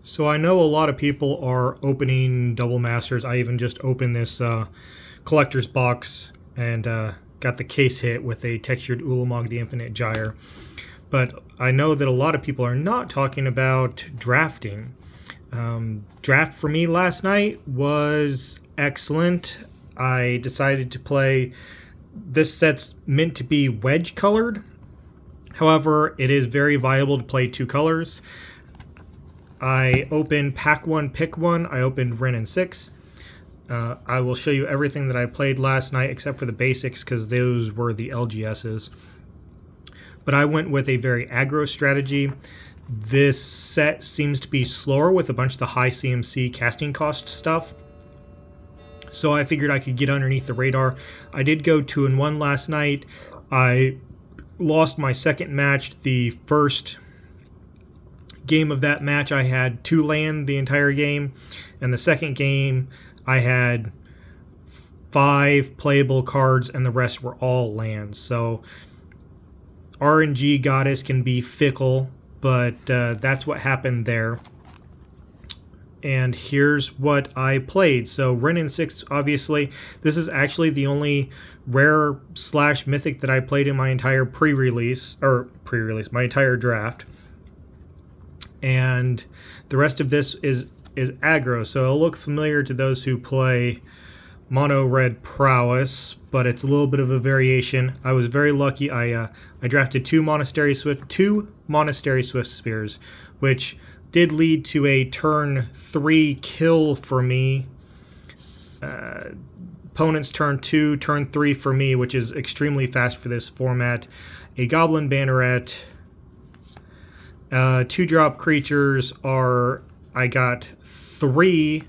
So I know a lot of people are opening double masters. I even just opened this collector's box and got the case hit with a textured Ulamog the Infinite Gyre. But I know that a lot of people are not talking about drafting. Draft for me last night was excellent. I decided to play. This set's meant to be wedge colored. However, it is very viable to play two colors. I opened Pack 1, Pick 1. I opened Wrenn and 6. I will show you everything that I played last night except for the basics because those were the LGSs. But I went with a very aggro strategy. This set seems to be slower with a bunch of the high CMC casting cost stuff. So I figured I could get underneath the radar. I did go 2-1 last night. I lost my second match. The first game of that match I had 2 land the entire game, and the second game I had 5 playable cards and the rest were all lands. So RNG Goddess can be fickle, but that's what happened there. And here's what I played. So Wrenn and 6, obviously, this is actually the only rare / mythic that I played in my entire my entire draft. And the rest of this is aggro, so it'll look familiar to those who play mono red prowess, but it's a little bit of a variation. I was very lucky. I drafted 2 Monastery Swift Spears, which did lead to a turn 3 kill for me. Opponent's turn 2, turn 3 for me, which is extremely fast for this format. A Goblin Banneret. 2-drop creatures are, I got 3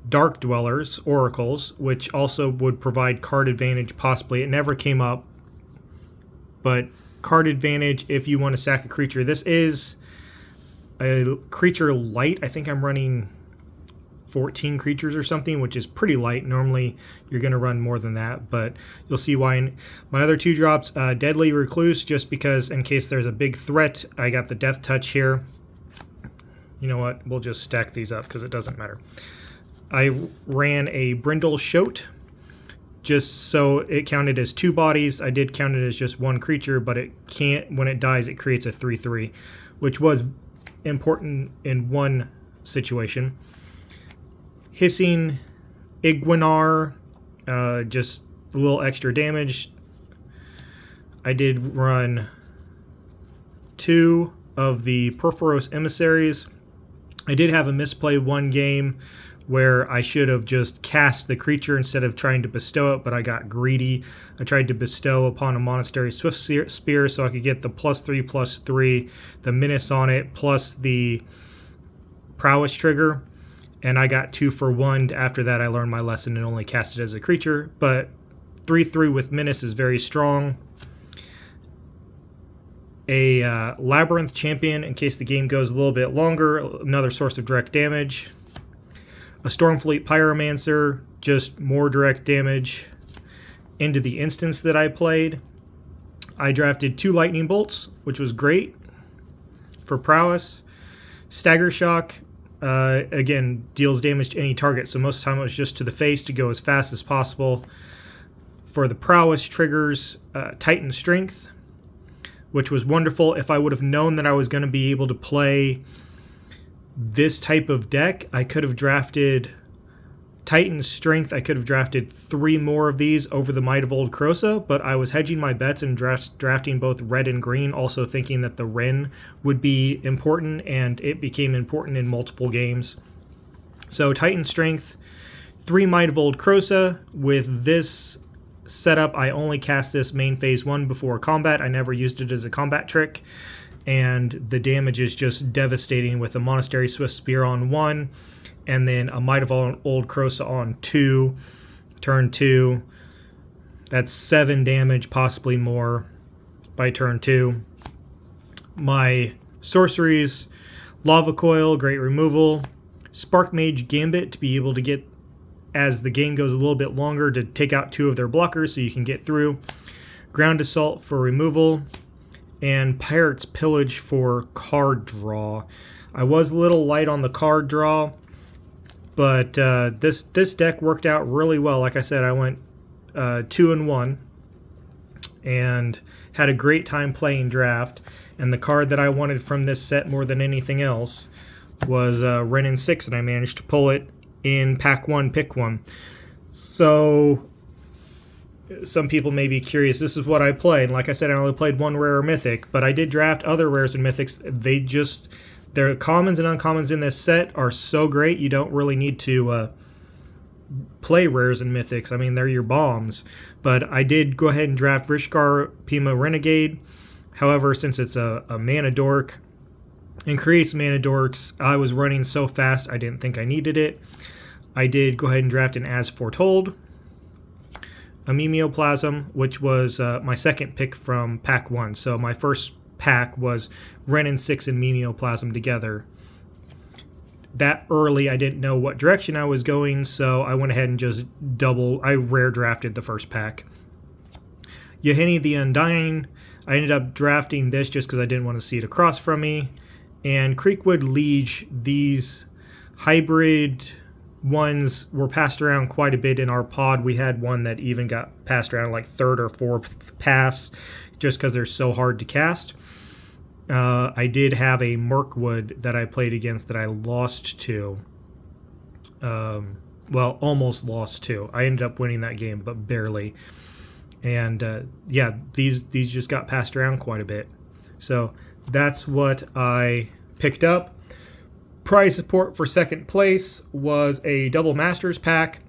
Dark Dwellers, Oracles, which also would provide card advantage possibly. It never came up, but card advantage if you want to sack a creature. This is a creature light. I think I'm running 14 creatures or something, which is pretty light. Normally you're going to run more than that, but you'll see why. My other 2 drops, Deadly Recluse, just because in case there's a big threat. I got the Death Touch here. You know what? We'll just stack these up because it doesn't matter. I ran a Brindle Shoat just so it counted as 2 bodies. I did count it as just 1 creature, but it can't, when it dies, it creates a 3/3, which was important in one situation. Hissing Iguanar, just a little extra damage. I did run 2 of the Perforos Emissaries. I did have a misplay one game where I should have just cast the creature instead of trying to bestow it, but I got greedy. I tried to bestow upon a Monastery Swift Spear so I could get the +3/+3, the menace on it, plus the prowess trigger, and I got 2 for 1. After that, I learned my lesson and only cast it as a creature, but 3/3 with menace is very strong. A Labyrinth Champion in case the game goes a little bit longer, another source of direct damage. A Stormfleet Pyromancer, just more direct damage into the instance that I played. I drafted 2 Lightning Bolts, which was great for prowess. Stagger Shock, again, deals damage to any target, so most of the time it was just to the face to go as fast as possible. For the prowess triggers, Titan Strength, which was wonderful. If I would have known that I was going to be able to play this type of deck, I could have drafted Titan Strength. I could have drafted 3 more of these over the Might of Old Krosa, but I was hedging my bets and drafting both red and green, also thinking that the Wrenn would be important, and it became important in multiple games. So Titan Strength, 3 Might of Old Krosa. With this setup, I only cast this main phase 1 before combat. I never used it as a combat trick, and the damage is just devastating with a Monastery Swift Spear on 1, and then a Might of Old Krosa on 2, turn 2. That's 7 damage, possibly more, by turn 2. My sorceries, Lava Coil, great removal. Spark Mage Gambit to be able to get, as the game goes a little bit longer, to take out 2 of their blockers so you can get through. Ground Assault for removal. and Pirate's Pillage for card draw. I was a little light on the card draw, but this deck worked out really well. Like I said, I went 2-1 and had a great time playing draft. And the card that I wanted from this set more than anything else was Wrenn and 6, and I managed to pull it in Pack 1, Pick 1. So some people may be curious. This is what I played. Like I said, I only played one rare or mythic, but I did draft other rares and mythics. Their commons and uncommons in this set are so great, you don't really need to play rares and mythics. I mean, they're your bombs. But I did go ahead and draft Rishkar Pima Renegade. However, since it's a mana dork and creates mana dorks, I was running so fast I didn't think I needed it. I did go ahead and draft an As Foretold, a Mimeoplasm, which was my second pick from Pack 1. So my first pack was Wrenn and 6 and Mimeoplasm together. That early, I didn't know what direction I was going, so I went ahead and just I rare drafted the first pack. Yahenni the Undying, I ended up drafting this just because I didn't want to see it across from me. And Creekwood Liege, these hybrid ones were passed around quite a bit in our pod. We had one that even got passed around like third or fourth pass just because they're so hard to cast. I did have a Mirkwood that I played against that I lost to. Well, almost lost to. I ended up winning that game, but barely. And yeah, these just got passed around quite a bit. So that's what I picked up. Prize support for second place was a Double Masters pack.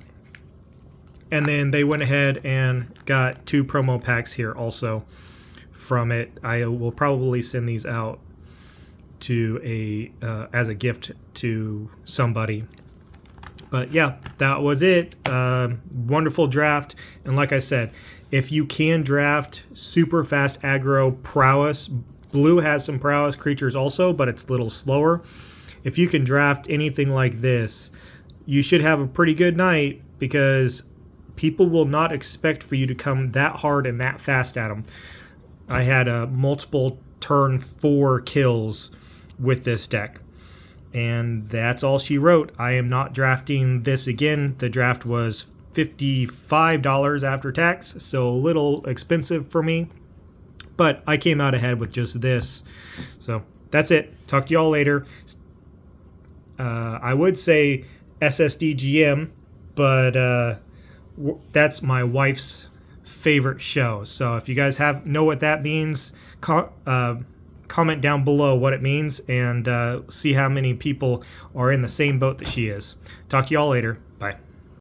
And then they went ahead and got 2 promo packs here also from it. I will probably send these out to as a gift to somebody. But yeah, that was it. Wonderful draft. And like I said, if you can draft super fast aggro prowess, blue has some prowess creatures also, but it's a little slower. If you can draft anything like this, you should have a pretty good night, because people will not expect for you to come that hard and that fast at them. I had multiple turn 4 kills with this deck, and that's all she wrote. I am not drafting this again. The draft was $55 after tax, so a little expensive for me, but I came out ahead with just this. So that's it. Talk to y'all later. I would say SSDGM, but that's my wife's favorite show. So if you guys know what that means, comment down below what it means, and see how many people are in the same boat that she is. Talk to y'all later. Bye.